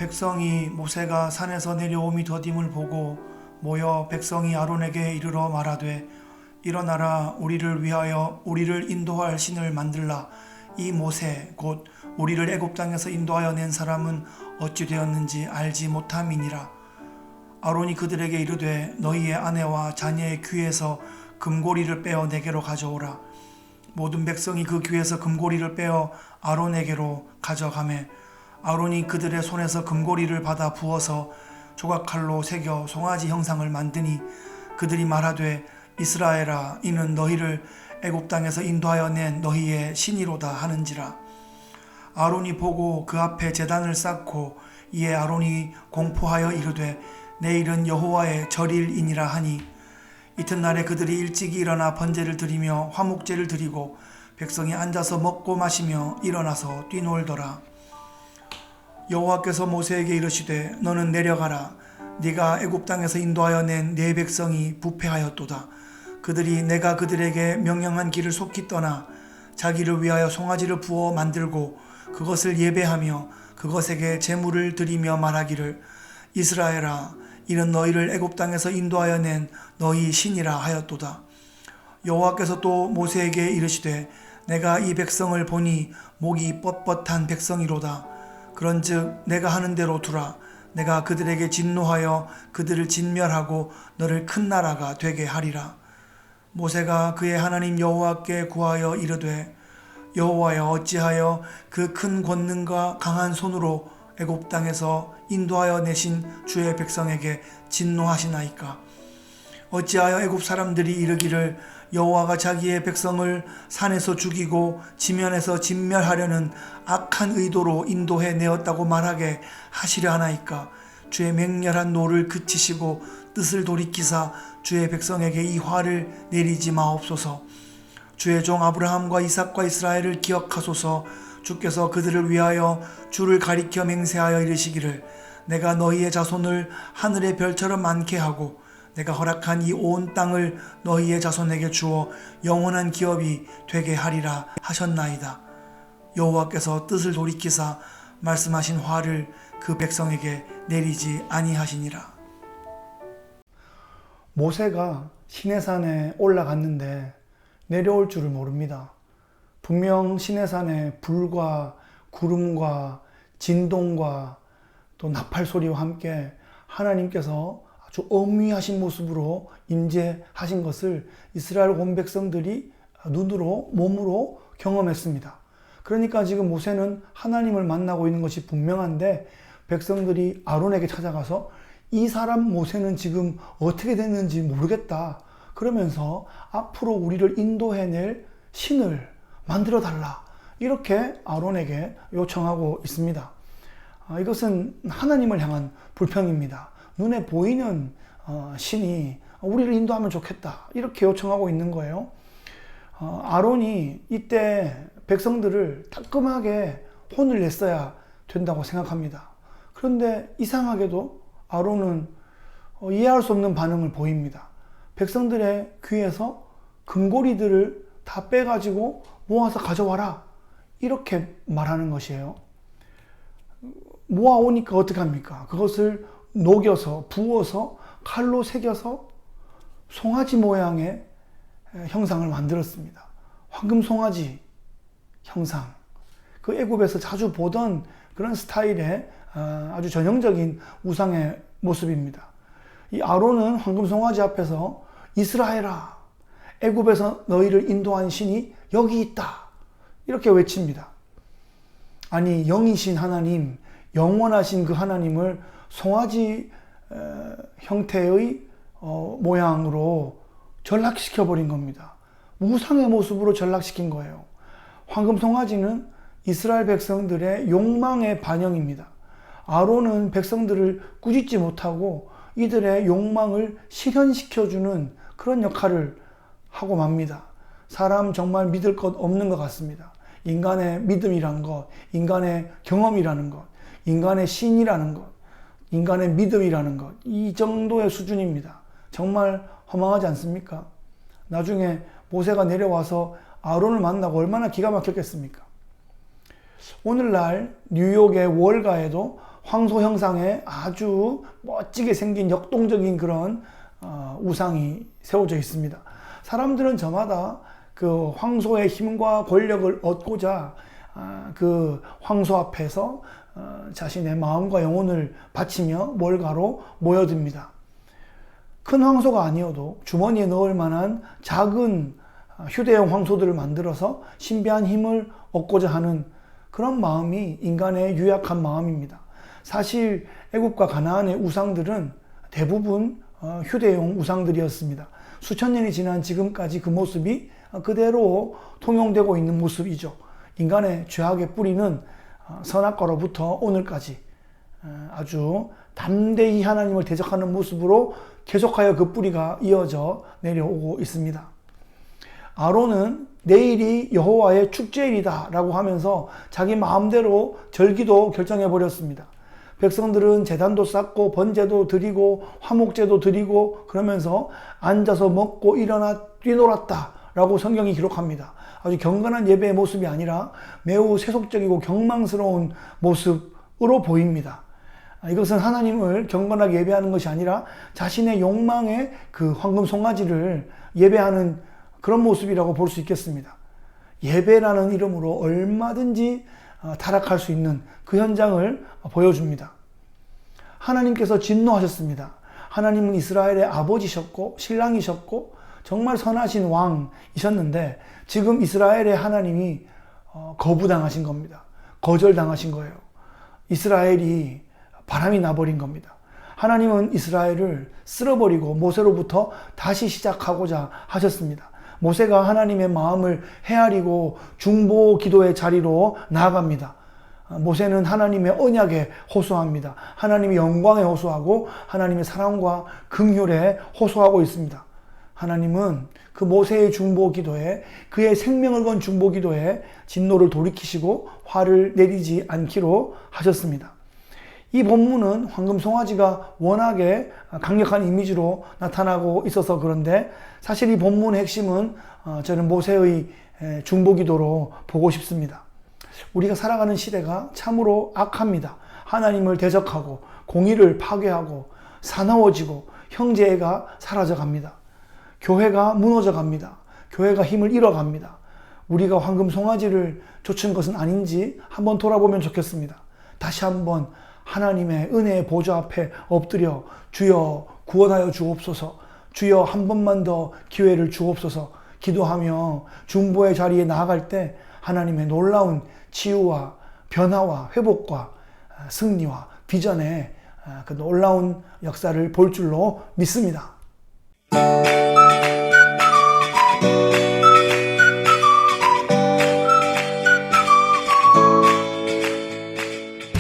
백성이 모세가 산에서 내려옴이 더딤을 보고 모여 백성이 아론에게 이르러 말하되 일어나라 우리를 위하여 우리를 인도할 신을 만들라. 이 모세 곧 우리를 애굽 땅에서 인도하여 낸 사람은 어찌 되었는지 알지 못함이니라. 아론이 그들에게 이르되 너희의 아내와 자녀의 귀에서 금고리를 빼어 내게로 가져오라. 모든 백성이 그 귀에서 금고리를 빼어 아론에게로 가져가매 아론이 그들의 손에서 금고리를 받아 부어서 조각칼로 새겨 송아지 형상을 만드니 그들이 말하되 이스라엘아 이는 너희를 애굽 땅에서 인도하여 낸 너희의 신이로다 하는지라. 아론이 보고 그 앞에 제단을 쌓고 이에 아론이 공포하여 이르되 내일은 여호와의 절일이니라 하니 이튿날에 그들이 일찍이 일어나 번제를 드리며 화목제를 드리고 백성이 앉아서 먹고 마시며 일어나서 뛰놀더라. 여호와께서 모세에게 이르시되 너는 내려가라. 네가 애굽 땅에서 인도하여 낸 네 백성이 부패하였도다. 그들이 내가 그들에게 명령한 길을 속히 떠나 자기를 위하여 송아지를 부어 만들고 그것을 예배하며 그것에게 제물을 드리며 말하기를 이스라엘아 이는 너희를 애굽 땅에서 인도하여 낸 너희 신이라 하였도다. 여호와께서 또 모세에게 이르시되 내가 이 백성을 보니 목이 뻣뻣한 백성이로다. 그런즉 내가 하는 대로 두라. 내가 그들에게 진노하여 그들을 진멸하고 너를 큰 나라가 되게 하리라. 모세가 그의 하나님 여호와께 구하여 이르되 여호와여 어찌하여 그 큰 권능과 강한 손으로 애굽 땅에서 인도하여 내신 주의 백성에게 진노하시나이까. 어찌하여 애굽 사람들이 이르기를 여호와가 자기의 백성을 산에서 죽이고 지면에서 진멸하려는 악한 의도로 인도해 내었다고 말하게 하시려 하나이까. 주의 맹렬한 노를 그치시고 뜻을 돌이키사 주의 백성에게 이 화를 내리지 마옵소서. 주의 종 아브라함과 이삭과 이스라엘을 기억하소서. 주께서 그들을 위하여 주를 가리켜 맹세하여 이르시기를 내가 너희의 자손을 하늘의 별처럼 많게 하고 내가 허락한 이 온 땅을 너희의 자손에게 주어 영원한 기업이 되게 하리라 하셨나이다. 여호와께서 뜻을 돌이키사 말씀하신 화를 그 백성에게 내리지 아니하시니라. 모세가 시내산에 올라갔는데 내려올 줄을 모릅니다. 분명 시내산에 불과 구름과 진동과 또 나팔 소리와 함께 하나님께서 아주 엄위하신 모습으로 임재하신 것을 이스라엘 온 백성들이 눈으로 몸으로 경험했습니다. 그러니까 지금 모세는 하나님을 만나고 있는 것이 분명한데 백성들이 아론에게 찾아가서 이 사람 모세는 지금 어떻게 됐는지 모르겠다. 그러면서 앞으로 우리를 인도해낼 신을 만들어 달라. 이렇게 아론에게 요청하고 있습니다. 이것은 하나님을 향한 불평입니다. 눈에 보이는 신이 우리를 인도하면 좋겠다. 이렇게 요청하고 있는 거예요. 아론이 이때 백성들을 따끔하게 혼을 냈어야 된다고 생각합니다. 그런데 이상하게도 아론은 이해할 수 없는 반응을 보입니다. 백성들의 귀에서 금고리들을 다 빼가지고 모아서 가져와라. 이렇게 말하는 것이에요. 모아오니까 어떻게 합니까? 그것을 녹여서 부어서 칼로 새겨서 송아지 모양의 형상을 만들었습니다. 황금 송아지 형상. 그 애굽에서 자주 보던 그런 스타일의 아주 전형적인 우상의 모습입니다. 이 아론은 황금 송아지 앞에서 이스라엘아, 애굽에서 너희를 인도한 신이 여기 있다. 이렇게 외칩니다. 아니 영이신 하나님, 영원하신 그 하나님을 송아지 형태의 모양으로 전락시켜버린 겁니다. 우상의 모습으로 전락시킨 거예요. 황금 송아지는 이스라엘 백성들의 욕망의 반영입니다. 아론은 백성들을 꾸짖지 못하고 이들의 욕망을 실현시켜주는 그런 역할을 하고 맙니다. 사람 정말 믿을 것 없는 것 같습니다. 인간의 믿음이란 것, 인간의 경험이라는 것, 인간의 신이라는 것, 인간의 믿음이라는 것, 이 정도의 수준입니다. 정말 허망하지 않습니까? 나중에 모세가 내려와서 아론을 만나고 얼마나 기가 막혔겠습니까? 오늘날 뉴욕의 월가에도 황소 형상의 아주 멋지게 생긴 역동적인 그런 우상이 세워져 있습니다. 사람들은 저마다 그 황소의 힘과 권력을 얻고자 그 황소 앞에서 자신의 마음과 영혼을 바치며 몰가로 모여듭니다. 큰 황소가 아니어도 주머니에 넣을 만한 작은 휴대용 황소들을 만들어서 신비한 힘을 얻고자 하는 그런 마음이 인간의 유약한 마음입니다. 사실 애굽과 가나안의 우상들은 대부분 휴대용 우상들이었습니다. 수천 년이 지난 지금까지 그 모습이 그대로 통용되고 있는 모습이죠. 인간의 죄악의 뿌리는 선악과로부터 오늘까지 아주 담대히 하나님을 대적하는 모습으로 계속하여 그 뿌리가 이어져 내려오고 있습니다. 아론은 내일이 여호와의 축제일이다 라고 하면서 자기 마음대로 절기도 결정해 버렸습니다. 백성들은 제단도 쌓고 번제도 드리고 화목제도 드리고 그러면서 앉아서 먹고 일어나 뛰놀았다 라고 성경이 기록합니다. 아주 경건한 예배의 모습이 아니라 매우 세속적이고 경망스러운 모습으로 보입니다. 이것은 하나님을 경건하게 예배하는 것이 아니라 자신의 욕망의 그 황금 송아지를 예배하는 그런 모습이라고 볼 수 있겠습니다. 예배라는 이름으로 얼마든지 타락할 수 있는 그 현장을 보여줍니다. 하나님께서 진노하셨습니다. 하나님은 이스라엘의 아버지셨고 신랑이셨고 정말 선하신 왕이셨는데 지금 이스라엘의 하나님이 거부당하신 겁니다. 거절당하신 거예요. 이스라엘이 바람이 나버린 겁니다. 하나님은 이스라엘을 쓸어버리고 모세로부터 다시 시작하고자 하셨습니다. 모세가 하나님의 마음을 헤아리고 중보 기도의 자리로 나아갑니다. 모세는 하나님의 언약에 호소합니다. 하나님의 영광에 호소하고 하나님의 사랑과 긍휼에 호소하고 있습니다. 하나님은 그 모세의 중보 기도에 그의 생명을 건 중보 기도에 진노를 돌이키시고 화를 내리지 않기로 하셨습니다. 이 본문은 황금 송아지가 워낙에 강력한 이미지로 나타나고 있어서 그런데 사실 이 본문의 핵심은 저는 모세의 중보기도로 보고 싶습니다. 우리가 살아가는 시대가 참으로 악합니다. 하나님을 대적하고 공의를 파괴하고 사나워지고 형제애가 사라져갑니다. 교회가 무너져갑니다. 교회가 힘을 잃어갑니다. 우리가 황금 송아지를 좇은 것은 아닌지 한번 돌아보면 좋겠습니다. 다시 한번 하나님의 은혜의 보좌 앞에 엎드려 주여 구원하여 주옵소서, 주여 한 번만 더 기회를 주옵소서 기도하며 중보의 자리에 나아갈 때 하나님의 놀라운 치유와 변화와 회복과 승리와 비전의 그 놀라운 역사를 볼 줄로 믿습니다.